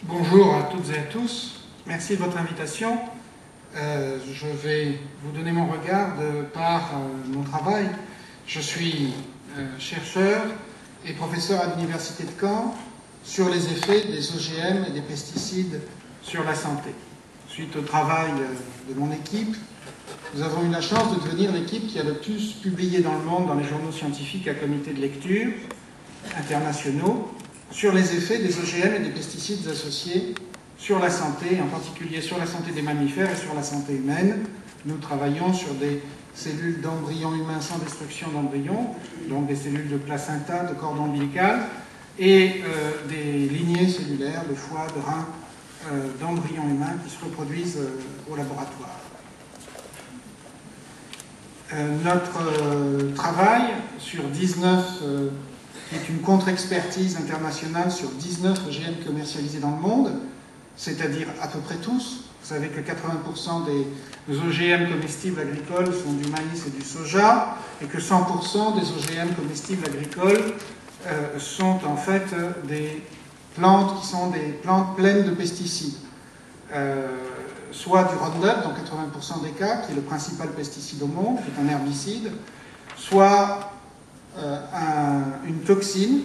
Bonjour à toutes et à tous. Merci de votre invitation. Je vais vous donner mon regard de par mon travail. Je suis chercheur et professeur à l'Université de Caen sur les effets des OGM et des pesticides sur la santé. Suite au travail de mon équipe, nous avons eu la chance de devenir l'équipe qui a le plus publié dans le monde dans les journaux scientifiques à comité de lecture internationaux sur les effets des OGM et des pesticides associés sur la santé, en particulier sur la santé des mammifères et sur la santé humaine. Nous travaillons sur des cellules d'embryons humains sans destruction d'embryons, donc des cellules de placenta, de cordon ombilical, et des lignées cellulaires de foie, de rein, d'embryons humains qui se reproduisent au laboratoire. Notre travail sur 19 qui est une contre-expertise internationale sur 19 OGM commercialisés dans le monde, c'est-à-dire à peu près tous. Vous savez que 80% des OGM comestibles agricoles sont du maïs et du soja, et que 100% des OGM comestibles agricoles sont en fait des plantes qui sont des plantes pleines de pesticides. Soit du Roundup, dans 80% des cas, qui est le principal pesticide au monde, qui est un herbicide, soit une toxine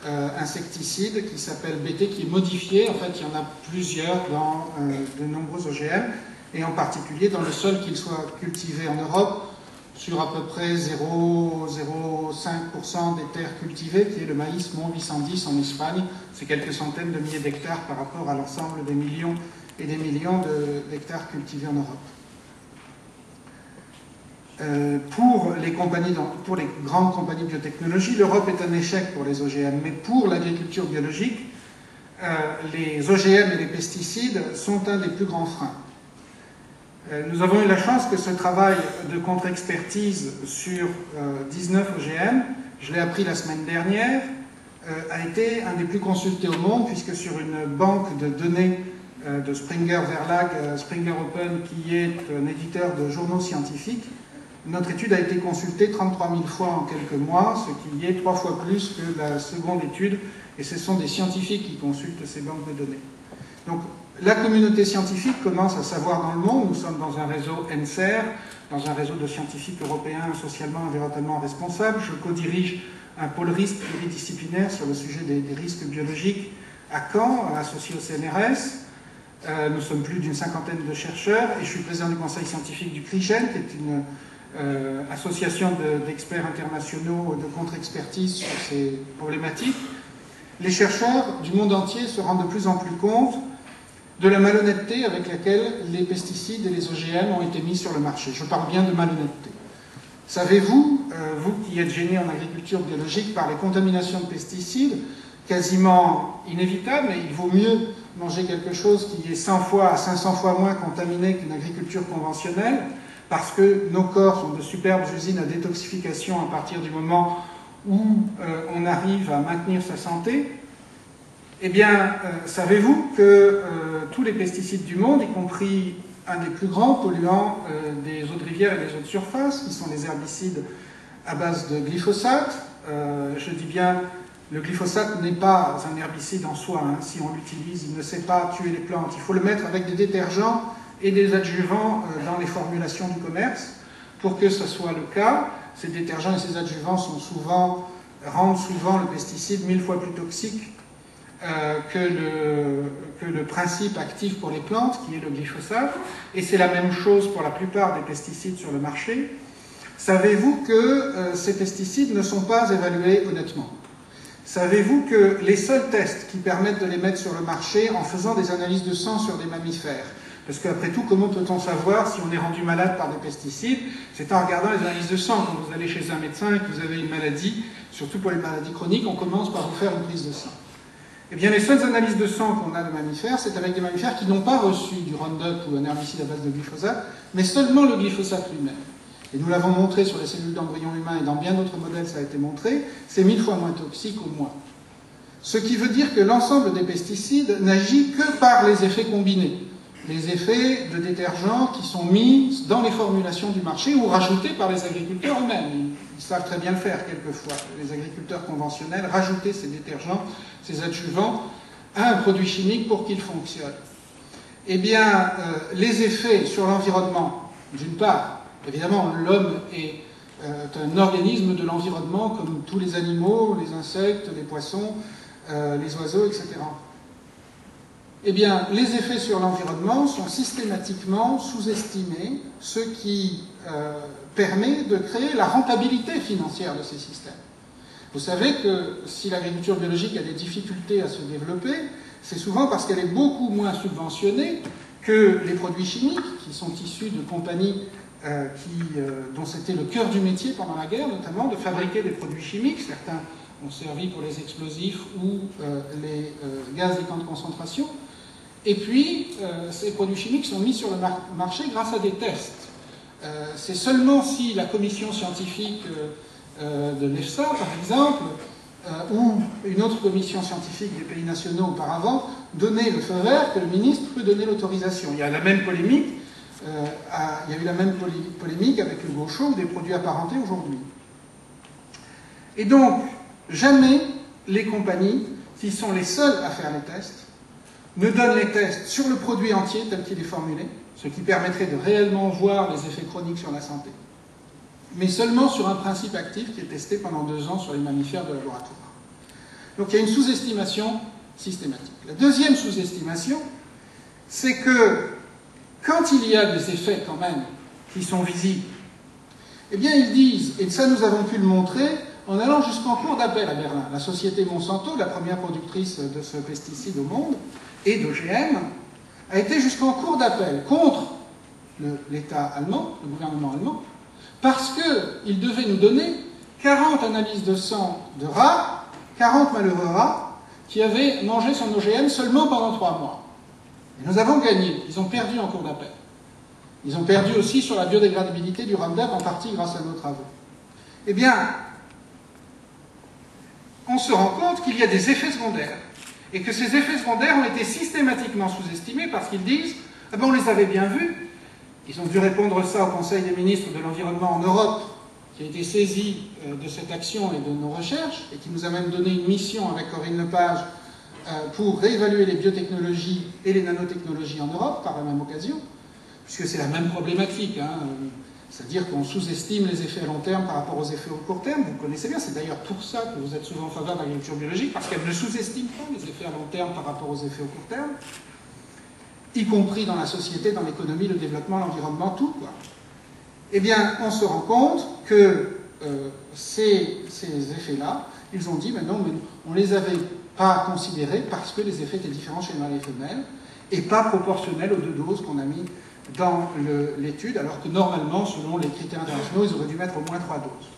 insecticide qui s'appelle BT, qui est modifiée. En fait, il y en a plusieurs dans de nombreux OGM, et en particulier dans le sol qu'il soit cultivé en Europe, sur à peu près 0,05% des terres cultivées, qui est le maïs Mont 810 en Espagne. C'est quelques centaines de milliers d'hectares par rapport à l'ensemble des millions et des millions d'hectares cultivés en Europe. Pour les grandes compagnies de biotechnologie, l'Europe est un échec pour les OGM, mais pour l'agriculture biologique, les OGM et les pesticides sont un des plus grands freins. Nous avons eu la chance que ce travail de contre-expertise sur 19 OGM, je l'ai appris la semaine dernière, a été un des plus consultés au monde, puisque sur une banque de données de Springer Verlag, Springer Open, qui est un éditeur de journaux scientifiques, notre étude a été consultée 33 000 fois en quelques mois, ce qui est 3 fois plus que la seconde étude, et ce sont des scientifiques qui consultent ces banques de données. Donc, la communauté scientifique commence à savoir dans le monde. Nous sommes dans un réseau NSER, dans un réseau de scientifiques européens socialement et environnementalement responsables. Je co-dirige un pôle risque pluridisciplinaire sur le sujet des risques biologiques à Caen, associé au CNRS. Nous sommes plus d'une cinquantaine de chercheurs, et je suis président du conseil scientifique du CRIGEN, qui est une association d'experts internationaux de contre-expertise sur ces problématiques. Les chercheurs du monde entier se rendent de plus en plus compte de la malhonnêteté avec laquelle les pesticides et les OGM ont été mis sur le marché. Je parle bien de malhonnêteté. Savez-vous, vous qui êtes gênés en agriculture biologique par les contaminations de pesticides, quasiment inévitables, mais il vaut mieux manger quelque chose qui est 100 fois à 500 fois moins contaminé qu'une agriculture conventionnelle, parce que nos corps sont de superbes usines à détoxification à partir du moment où on arrive à maintenir sa santé. Eh bien, savez-vous que tous les pesticides du monde, y compris un des plus grands polluants des eaux de rivière et des eaux de surface, qui sont les herbicides à base de glyphosate, je dis bien, le glyphosate n'est pas un herbicide en soi, hein. Si on l'utilise, il ne sait pas tuer les plantes. Il faut le mettre avec des détergents et des adjuvants dans les formulations du commerce pour que ce soit le cas. Ces détergents et ces adjuvants rendent souvent le pesticide 1000 fois plus toxique que le principe actif pour les plantes, qui est le glyphosate, et c'est la même chose pour la plupart des pesticides sur le marché. Savez-vous que ces pesticides ne sont pas évalués honnêtement? Savez-vous que les seuls tests qui permettent de les mettre sur le marché en faisant des analyses de sang sur des mammifères, parce qu'après tout, comment peut-on savoir si on est rendu malade par des pesticides? C'est en regardant les analyses de sang. Quand vous allez chez un médecin et que vous avez une maladie, surtout pour les maladies chroniques, on commence par vous faire une prise de sang. Eh bien, les seules analyses de sang qu'on a de mammifères, c'est avec des mammifères qui n'ont pas reçu du Roundup ou un herbicide à base de glyphosate, mais seulement le glyphosate lui-même. Et nous l'avons montré sur les cellules d'embryons humains, et dans bien d'autres modèles ça a été montré, c'est 1000 fois moins toxique au moins. Ce qui veut dire que l'ensemble des pesticides n'agit que par les effets combinés. Les effets de détergents qui sont mis dans les formulations du marché ou rajoutés par les agriculteurs eux-mêmes. Ils savent très bien le faire quelquefois, les agriculteurs conventionnels, rajouter ces détergents, ces adjuvants à un produit chimique pour qu'il fonctionne? Eh bien, les effets sur l'environnement, d'une part, évidemment, l'homme est un organisme de l'environnement comme tous les animaux, les insectes, les poissons, les oiseaux, etc. Eh bien, les effets sur l'environnement sont systématiquement sous-estimés, ce qui permet de créer la rentabilité financière de ces systèmes. Vous savez que si l'agriculture biologique a des difficultés à se développer, c'est souvent parce qu'elle est beaucoup moins subventionnée que les produits chimiques, qui sont issus de compagnies dont c'était le cœur du métier pendant la guerre, notamment de fabriquer des produits chimiques. Certains ont servi pour les explosifs ou les gaz des camps de concentration. Et puis, ces produits chimiques sont mis sur le marché grâce à des tests. C'est seulement si la commission scientifique de l'EFSA, par exemple, ou une autre commission scientifique des pays nationaux auparavant, donnait le feu vert que le ministre peut donner l'autorisation. Il y a la même polémique, il y a eu la même polémique avec le gaucho ou des produits apparentés aujourd'hui. Et donc, jamais les compagnies, qui sont les seules à faire les tests, ne donnent les tests sur le produit entier tel qu'il est formulé, ce qui permettrait de réellement voir les effets chroniques sur la santé, mais seulement sur un principe actif qui est testé pendant 2 ans sur les mammifères de laboratoire. Donc il y a une sous-estimation systématique. La deuxième sous-estimation, c'est que quand il y a des effets quand même qui sont visibles, eh bien ils disent, et ça nous avons pu le montrer en allant jusqu'en cour d'appel à Berlin. La société Monsanto, la première productrice de ce pesticide au monde, et d'OGM, a été jusqu'en cour d'appel contre l'État allemand, le gouvernement allemand, parce qu'il devait nous donner 40 analyses de sang de rats, 40 malheureux rats, qui avaient mangé son OGM seulement pendant 3 mois. Et nous avons gagné. Ils ont perdu en cour d'appel. Ils ont perdu aussi sur la biodégradabilité du Roundup, en partie grâce à nos travaux. Eh bien, on se rend compte qu'il y a des effets secondaires, et que ces effets secondaires ont été systématiquement sous-estimés parce qu'ils disent « Ah ben on les avait bien vus ». Ils ont dû répondre ça au Conseil des ministres de l'Environnement en Europe, qui a été saisi de cette action et de nos recherches, et qui nous a même donné une mission avec Corinne Lepage pour réévaluer les biotechnologies et les nanotechnologies en Europe par la même occasion, puisque c'est la même problématique, hein. C'est-à-dire qu'on sous-estime les effets à long terme par rapport aux effets au court terme. Vous connaissez bien, c'est d'ailleurs pour ça que vous êtes souvent en faveur de l'agriculture biologique, parce qu'elle ne sous-estime pas les effets à long terme par rapport aux effets au court terme, y compris dans la société, dans l'économie, le développement, l'environnement, tout, quoi. Eh bien, on se rend compte que ces effets-là, ils ont dit, mais non, mais on ne les avait pas considérés parce que les effets étaient différents chez les mâles et femelles, et pas proportionnels aux 2 doses qu'on a mis dans l'étude, alors que normalement, selon les critères internationaux, ils auraient dû mettre au moins 3 doses.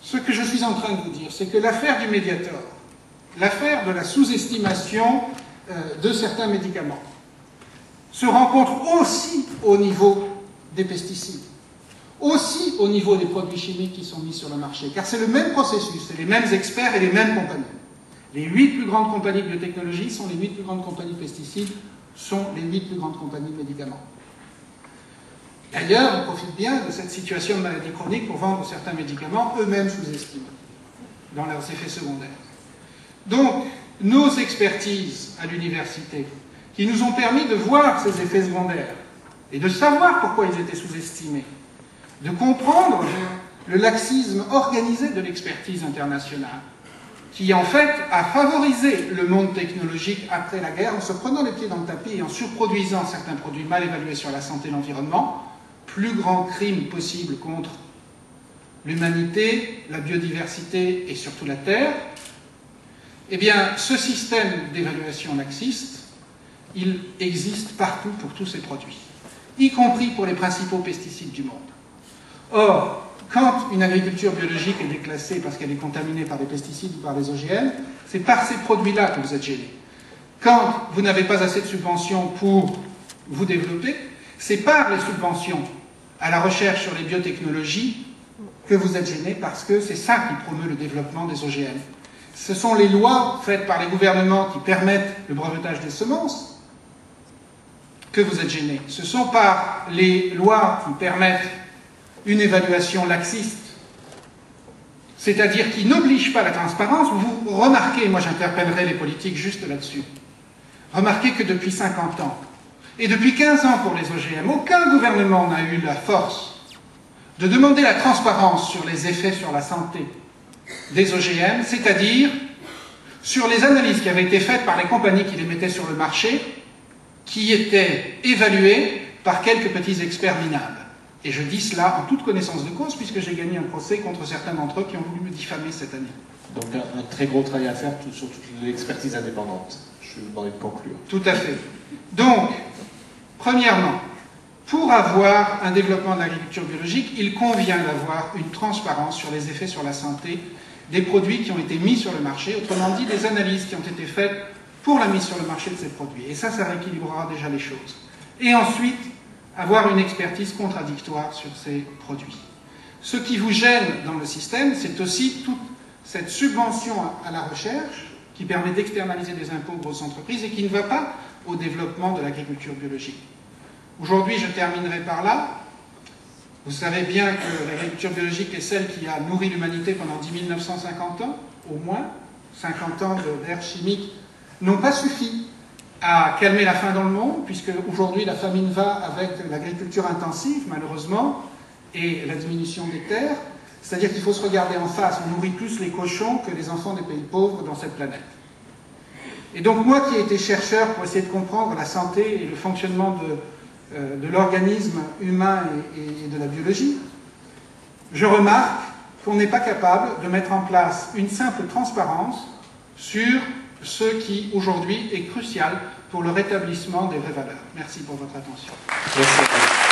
Ce que je suis en train de vous dire, c'est que l'affaire du Mediator, l'affaire de la sous-estimation de certains médicaments, se rencontre aussi au niveau des pesticides, aussi au niveau des produits chimiques qui sont mis sur le marché, car c'est le même processus, c'est les mêmes experts et les mêmes compagnies. Les 8 plus grandes compagnies de biotechnologie sont les 8 plus grandes compagnies de pesticides, sont les 8 plus grandes compagnies de médicaments. D'ailleurs, ils profitent bien de cette situation de maladie chronique pour vendre certains médicaments eux-mêmes sous-estimés dans leurs effets secondaires. Donc, nos expertises à l'université, qui nous ont permis de voir ces effets secondaires et de savoir pourquoi ils étaient sous-estimés, de comprendre le laxisme organisé de l'expertise internationale, qui en fait a favorisé le monde technologique après la guerre en se prenant les pieds dans le tapis et en surproduisant certains produits mal évalués sur la santé et l'environnement, plus grand crime possible contre l'humanité, la biodiversité et surtout la Terre. Eh bien, ce système d'évaluation laxiste, il existe partout pour tous ces produits, y compris pour les principaux pesticides du monde. Or, quand une agriculture biologique est déclassée parce qu'elle est contaminée par des pesticides ou par des OGM, c'est par ces produits-là que vous êtes gêné. Quand vous n'avez pas assez de subventions pour vous développer, c'est par les subventions à la recherche sur les biotechnologies que vous êtes gêné, parce que c'est ça qui promeut le développement des OGM. Ce sont les lois faites par les gouvernements qui permettent le brevetage des semences que vous êtes gêné. Ce sont par les lois qui permettent une évaluation laxiste c'est-à-dire qui n'oblige pas la transparence. Vous remarquez, moi j'interpellerai les politiques juste là-dessus, remarquez que depuis 50 ans, et depuis 15 ans pour les OGM, aucun gouvernement n'a eu la force de demander la transparence sur les effets sur la santé des OGM, c'est-à-dire sur les analyses qui avaient été faites par les compagnies qui les mettaient sur le marché, qui étaient évaluées par quelques petits experts minables. Et je dis cela en toute connaissance de cause, puisque j'ai gagné un procès contre certains d'entre eux qui ont voulu me diffamer cette année. Donc un très gros travail à faire sur toute l'expertise indépendante. Je vais vous demander de conclure. Tout à fait. Donc, premièrement, pour avoir un développement de l'agriculture biologique, il convient d'avoir une transparence sur les effets sur la santé des produits qui ont été mis sur le marché, autrement dit, des analyses qui ont été faites pour la mise sur le marché de ces produits. Et ça rééquilibrera déjà les choses. Et ensuite, avoir une expertise contradictoire sur ces produits. Ce qui vous gêne dans le système, c'est aussi toute cette subvention à la recherche qui permet d'externaliser des impôts aux grosses entreprises et qui ne va pas au développement de l'agriculture biologique. Aujourd'hui, je terminerai par là. Vous savez bien que l'agriculture biologique est celle qui a nourri l'humanité pendant 10 950 ans, au moins. 50 ans d'ère chimique n'ont pas suffi à calmer la faim dans le monde, puisque aujourd'hui la famine va avec l'agriculture intensive, malheureusement, et la diminution des terres. C'est-à-dire qu'il faut se regarder en face. On nourrit plus les cochons que les enfants des pays pauvres dans cette planète. Et donc moi qui ai été chercheur pour essayer de comprendre la santé et le fonctionnement de l'organisme humain et de la biologie, je remarque qu'on n'est pas capable de mettre en place une simple transparence sur ce qui, aujourd'hui, est crucial pour le rétablissement des vraies valeurs. Merci pour votre attention. Merci.